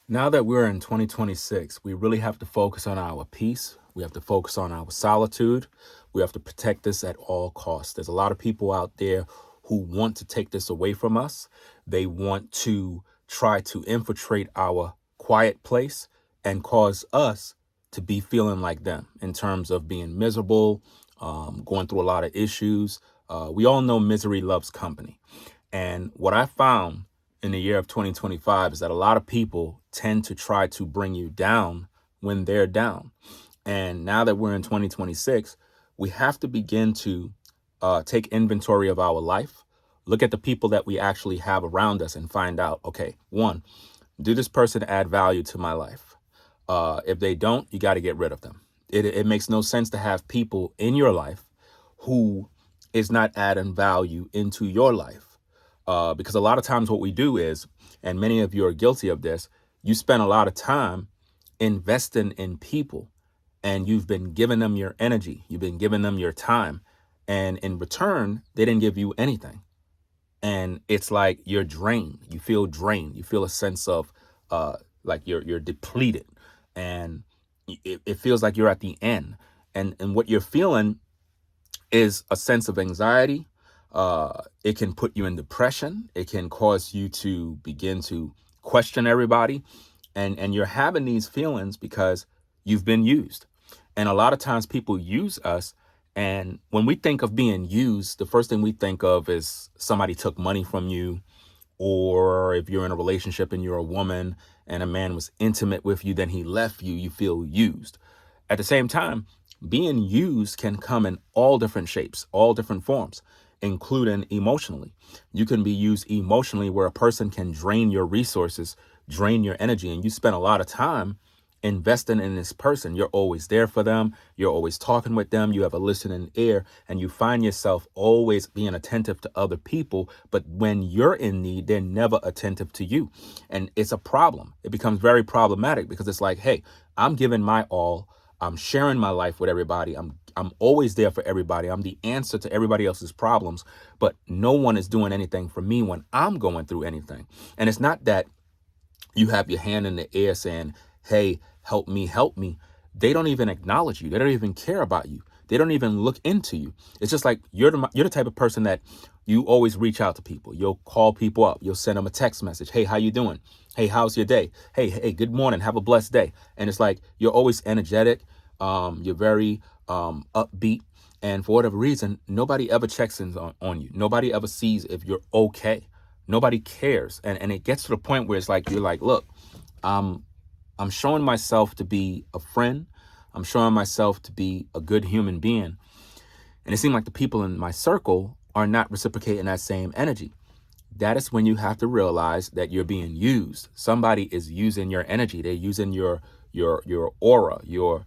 Now that we're in 2026, we really have to focus on our peace. We have to focus on our solitude. We have to protect this at all costs. There's a lot of people out there who want to take this away from us. They want to try to infiltrate our quiet place and cause us to be feeling like them in terms of being miserable, going through a lot of issues. We all know misery loves company. And what I found in the year of 2025 is that a lot of people tend to try to bring you down when they're down. And now that we're in 2026, we have to begin to take inventory of our life, look at the people that we actually have around us and find out, okay, one, do this person add value to my life? If they don't, you got to get rid of them. It makes no sense to have people in your life who is not adding value into your life. Because a lot of times what we do is, and many of you are guilty of this, you spend a lot of time investing in people and you've been giving them your energy, you've been giving them your time, and in return, they didn't give you anything. And it's like you're drained. You feel drained. You feel a sense of like you're depleted, and it feels like you're at the end. And what you're feeling is a sense of anxiety. It can put you in depression. It can cause you to begin to question everybody. And you're having these feelings because you've been used. And a lot of times people use us. And when we think of being used, the first thing we think of is somebody took money from you, or if you're in a relationship and you're a woman and a man was intimate with you, then he left you, you feel used. At the same time, being used can come in all different shapes, all different forms, including emotionally. You can be used emotionally where a person can drain your resources, drain your energy, and you spend a lot of time investing in this person. You're always there for them. You're always talking with them. You have a listening ear, and you find yourself always being attentive to other people. But when you're in need, they're never attentive to you. And it's a problem. It becomes very problematic because it's like, hey, I'm giving my all. I'm sharing my life with everybody. I'm always there for everybody. I'm the answer to everybody else's problems, but no one is doing anything for me when I'm going through anything. And it's not that you have your hand in the air saying, hey, help me, help me. They don't even acknowledge you. They don't even care about you. They don't even look into you. It's just like you're the type of person that you always reach out to people. You'll call people up. You'll send them a text message. Hey, how you doing? Hey, how's your day? Hey, good morning. Have a blessed day. And it's like you're always energetic. You're very upbeat. And for whatever reason, nobody ever checks in on you. Nobody ever sees if you're okay. Nobody cares. And it gets to the point where it's like, you're like, look, I'm showing myself to be a friend. I'm showing myself to be a good human being. And it seems like the people in my circle are not reciprocating that same energy. That is when you have to realize that you're being used. Somebody is using your energy. They're using your aura, your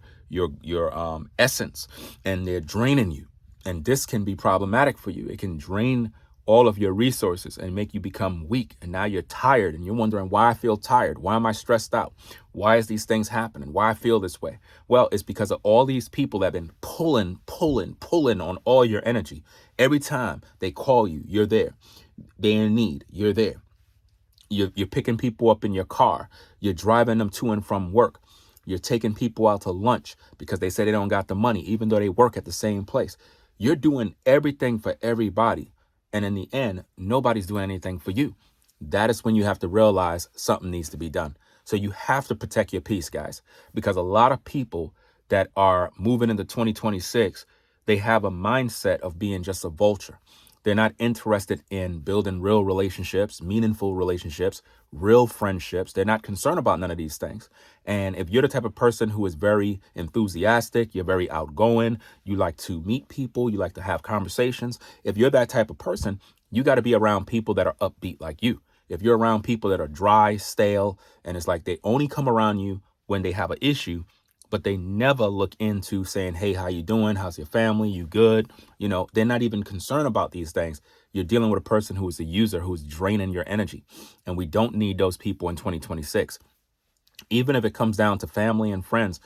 essence, and they're draining you. And this can be problematic for you. It can drain all of your resources and make you become weak. And now you're tired and you're wondering why I feel tired. Why am I stressed out? Why is these things happening? Why I feel this way? Well, it's because of all these people that have been pulling on all your energy. Every time they call you, you're there. They're in need, you're there. You're picking people up in your car. You're driving them to and from work. You're taking people out to lunch because they say they don't got the money, even though they work at the same place. You're doing everything for everybody. And in the end, nobody's doing anything for you. That is when you have to realize something needs to be done. So you have to protect your peace, guys, because a lot of people that are moving into 2026, they have a mindset of being just a vulture. They're not interested in building real relationships, meaningful relationships, real friendships. They're not concerned about none of these things. And if you're the type of person who is very enthusiastic, you're very outgoing, you like to meet people, you like to have conversations. If you're that type of person, you got to be around people that are upbeat like you. If you're around people that are dry, stale, and it's like they only come around you when they have an issue, but they never look into saying, hey, how you doing? How's your family? You good? They're not even concerned about these things. You're dealing with a person who is a user, who's draining your energy. And we don't need those people in 2026. Even if it comes down to family and friends,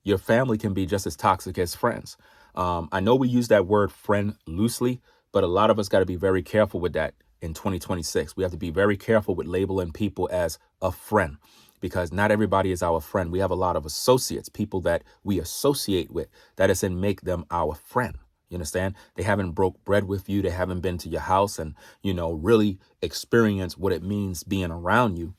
your family can be just as toxic as friends. I know we use that word friend loosely, but a lot of us got to be very careful with that in 2026. We have to be very careful with labeling people as a friend. because not everybody is our friend. We have a lot of associates, people that we associate with. That doesn't make them our friend. You understand? They haven't broke bread with you. They haven't been to your house and, really experienced what it means being around you.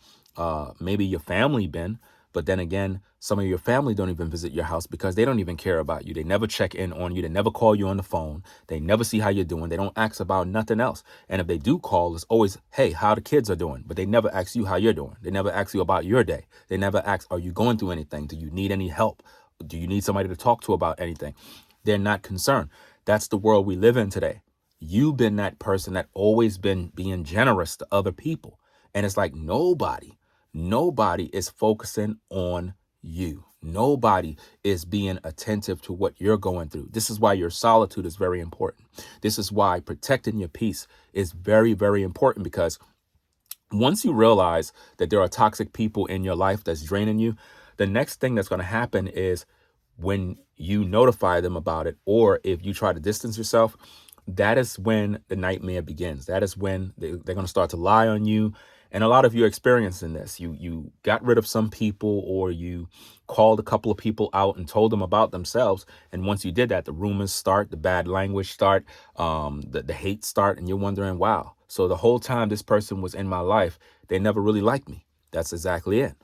Maybe your family been, but then again, some of your family don't even visit your house because they don't even care about you. They never check in on you. They never call you on the phone. They never see how you're doing. They don't ask about nothing else. And if they do call, it's always, hey, how the kids are doing. But they never ask you how you're doing. They never ask you about your day. They never ask, are you going through anything? Do you need any help? Do you need somebody to talk to about anything? They're not concerned. That's the world we live in today. You've been that person that always been being generous to other people. And it's like nobody is focusing on you. Nobody is being attentive to what you're going through. This is why your solitude is very important. This is why protecting your peace is very, very important, because once you realize that there are toxic people in your life that's draining you, the next thing that's going to happen is when you notify them about it, or if you try to distance yourself, that is when the nightmare begins. That is when they're going to start to lie on you. And a lot of you are experiencing this. You got rid of some people, or you called a couple of people out and told them about themselves. And once you did that, the rumors start, the bad language start, the hate start, and you're wondering, wow. So the whole time this person was in my life, they never really liked me. That's exactly it.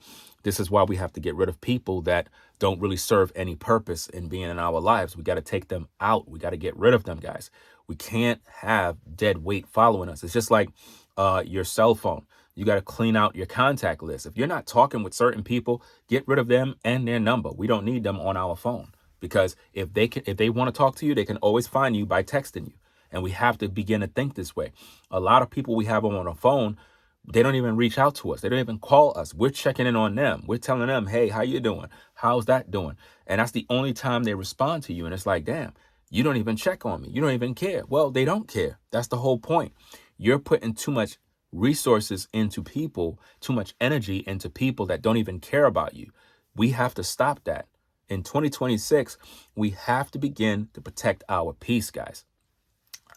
This is why we have to get rid of people that don't really serve any purpose in being in our lives. We got to take them out. We got to get rid of them, guys. We can't have dead weight following us. It's just like your cell phone. You got to clean out your contact list. If you're not talking with certain people, get rid of them and their number. We don't need them on our phone, because if they want to talk to you, they can always find you by texting you. And we have to begin to think this way. A lot of people we have on a phone, they don't even reach out to us. They don't even call us. We're checking in on them. We're telling them, hey, how you doing? How's that doing? And that's the only time they respond to you. And it's like, damn, you don't even check on me. You don't even care. Well, they don't care. That's the whole point. You're putting too much resources into people, too much energy into people that don't even care about you. We have to stop that. In 2026, we have to begin to protect our peace, guys.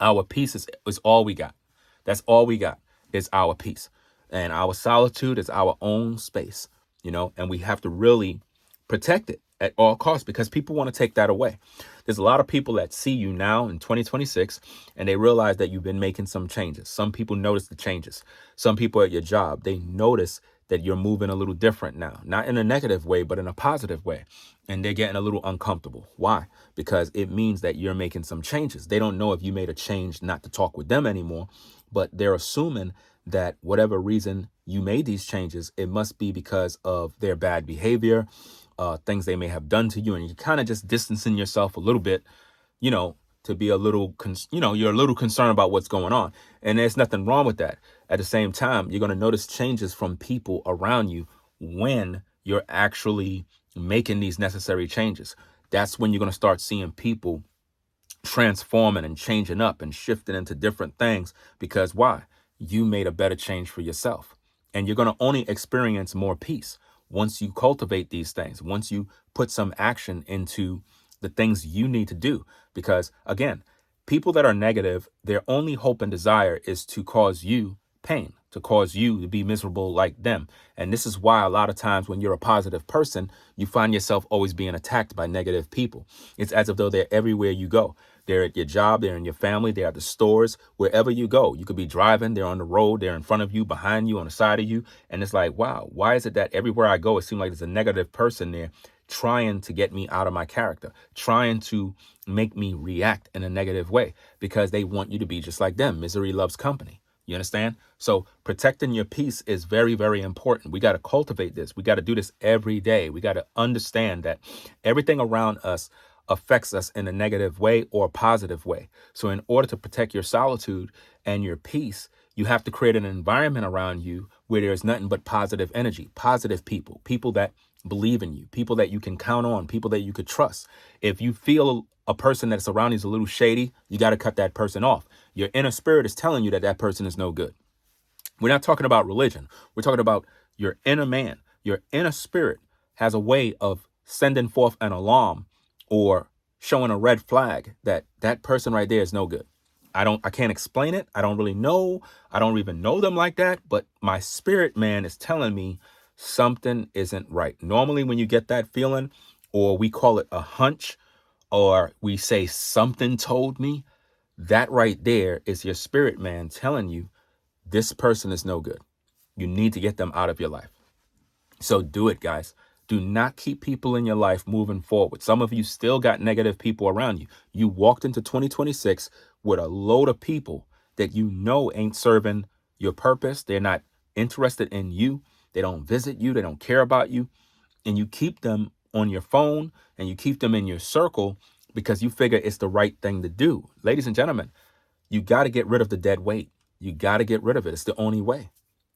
Our peace is all we got. That's all we got is our peace. And our solitude is our own space, and we have to really protect it at all costs, because people want to take that away. There's a lot of people that see you now in 2026 and they realize that you've been making some changes. Some people notice the changes. Some people at your job, they notice that you're moving a little different now, not in a negative way, but in a positive way. And they're getting a little uncomfortable. Why? Because it means that you're making some changes. They don't know if you made a change not to talk with them anymore, but they're assuming that whatever reason you made these changes, it must be because of their bad behavior, things they may have done to you. And you're kind of just distancing yourself a little bit, to be a little, you're a little concerned about what's going on. And there's nothing wrong with that. At the same time, you're going to notice changes from people around you when you're actually making these necessary changes. That's when you're going to start seeing people transforming and changing up and shifting into different things. Because why? You made a better change for yourself. And you're going to only experience more peace once you cultivate these things, once you put some action into the things you need to do. Because again, people that are negative, their only hope and desire is to cause you pain, to cause you to be miserable like them. And this is why a lot of times when you're a positive person, you find yourself always being attacked by negative people. It's as if though they're everywhere you go. They're at your job, they're in your family, they're at the stores, wherever you go. You could be driving, they're on the road, they're in front of you, behind you, on the side of you. And it's like, wow, why is it that everywhere I go, it seems like there's a negative person there trying to get me out of my character, trying to make me react in a negative way, because they want you to be just like them. Misery loves company. You understand? So protecting your peace is very, very important. We got to cultivate this. We got to do this every day. We got to understand that everything around us affects us in a negative way or a positive way. So in order to protect your solitude and your peace, you have to create an environment around you where there's nothing but positive energy, positive people, people that believe in you, people that you can count on, people that you could trust. If you feel a person that's around you is a little shady, you got to cut that person off. Your inner spirit is telling you that that person is no good. We're not talking about religion. We're talking about your inner man. Your inner spirit has a way of sending forth an alarm or showing a red flag that that person right there is no good. I can't explain it. I don't really know. I don't even know them like that. But my spirit man is telling me something isn't right. Normally, when you get that feeling, or we call it a hunch, or we say something told me, that right there is your spirit man telling you this person is no good. You need to get them out of your life. So do it, guys. Do not keep people in your life moving forward. Some of you still got negative people around you. You walked into 2026 with a load of people that you know ain't serving your purpose. They're not interested in you. They don't visit you. They don't care about you. And you keep them on your phone and you keep them in your circle because you figure it's the right thing to do. Ladies and gentlemen, you got to get rid of the dead weight. You got to get rid of it. It's the only way.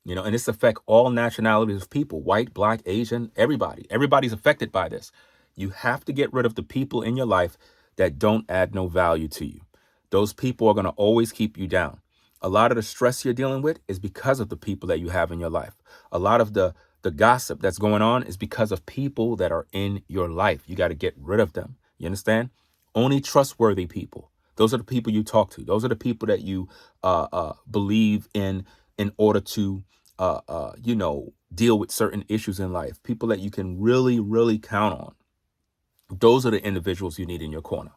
And this affects all nationalities of people, white, black, Asian, everybody. Everybody's affected by this. You have to get rid of the people in your life that don't add no value to you. Those people are going to always keep you down. A lot of the stress you're dealing with is because of the people that you have in your life. A lot of the gossip that's going on is because of people that are in your life. You got to get rid of them. You understand? Only trustworthy people. Those are the people you talk to. Those are the people that you believe in order to deal with certain issues in life. People that you can really, really count on. Those are the individuals you need in your corner.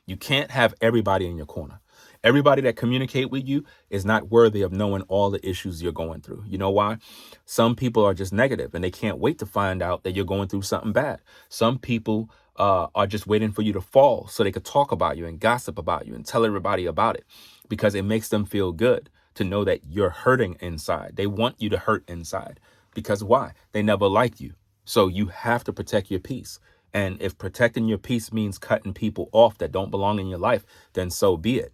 You can't have everybody in your corner. Everybody that communicate with you is not worthy of knowing all the issues you're going through. You know why? Some people are just negative and they can't wait to find out that you're going through something bad. Some people are just waiting for you to fall so they could talk about you and gossip about you and tell everybody about it because it makes them feel good to know that you're hurting inside. They want you to hurt inside because why? They never liked you. So you have to protect your peace. And if protecting your peace means cutting people off that don't belong in your life, then so be it.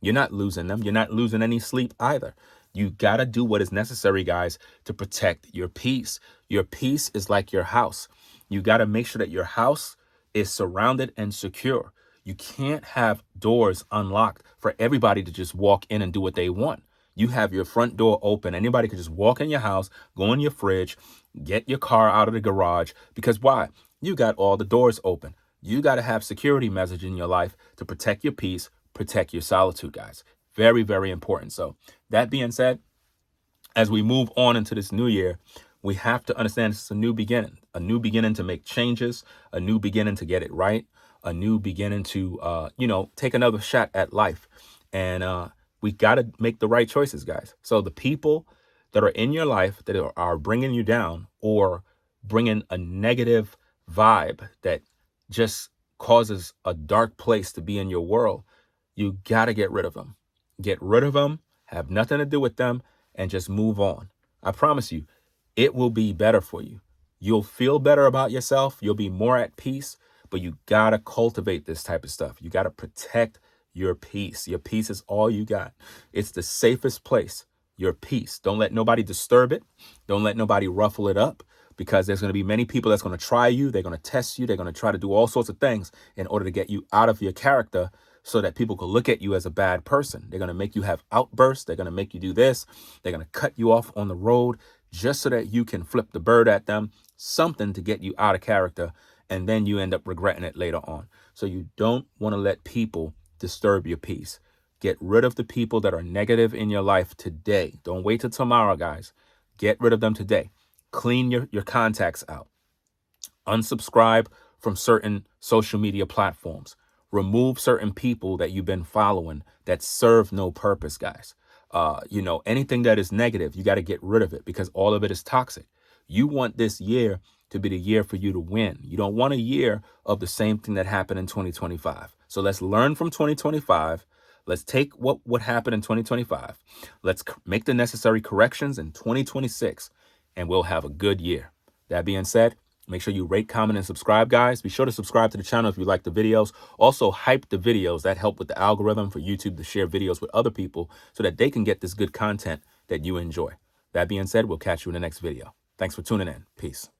You're not losing them. You're not losing any sleep either. You got to do what is necessary, guys, to protect your peace. Your peace is like your house. You got to make sure that your house is surrounded and secure. You can't have doors unlocked for everybody to just walk in and do what they want. You have your front door open. Anybody could just walk in your house, go in your fridge, get your car out of the garage. Because why? You got all the doors open. You got to have security measures in your life to protect your peace, protect your solitude, guys. Very, very important. So that being said, as we move on into this new year, we have to understand it's a new beginning to make changes, a new beginning to get it right, a new beginning to, take another shot at life. And we got to make the right choices, guys. So the people that are in your life that are bringing you down or bringing a negative vibe that just causes a dark place to be in your world, you got to get rid of them. Get rid of them, have nothing to do with them, and just move on. I promise you, it will be better for you. You'll feel better about yourself. You'll be more at peace, but you got to cultivate this type of stuff. You got to protect your peace. Your peace is all you got. It's the safest place, your peace. Don't let nobody disturb it. Don't let nobody ruffle it up because there's going to be many people that's going to try you. They're going to test you. They're going to try to do all sorts of things in order to get you out of your character so that people can look at you as a bad person. They're going to make you have outbursts. They're going to make you do this. They're going to cut you off on the road just so that you can flip the bird at them, something to get you out of character, and then you end up regretting it later on. So you don't want to let people disturb your peace. Get rid of the people that are negative in your life today. Don't wait till tomorrow, guys. Get rid of them today. Clean your contacts out. Unsubscribe from certain social media platforms. Remove certain people that you've been following that serve no purpose, guys. Anything that is negative, you got to get rid of it because all of it is toxic. You want this year to be the year for you to win. You don't want a year of the same thing that happened in 2025. So let's learn from 2025. Let's take what happened in 2025. Let's make the necessary corrections in 2026, and we'll have a good year. That being said, make sure you rate, comment, and subscribe, guys. Be sure to subscribe to the channel if you like the videos. Also, hype the videos. That help with the algorithm for YouTube to share videos with other people so that they can get this good content that you enjoy. That being said, we'll catch you in the next video. Thanks for tuning in. Peace.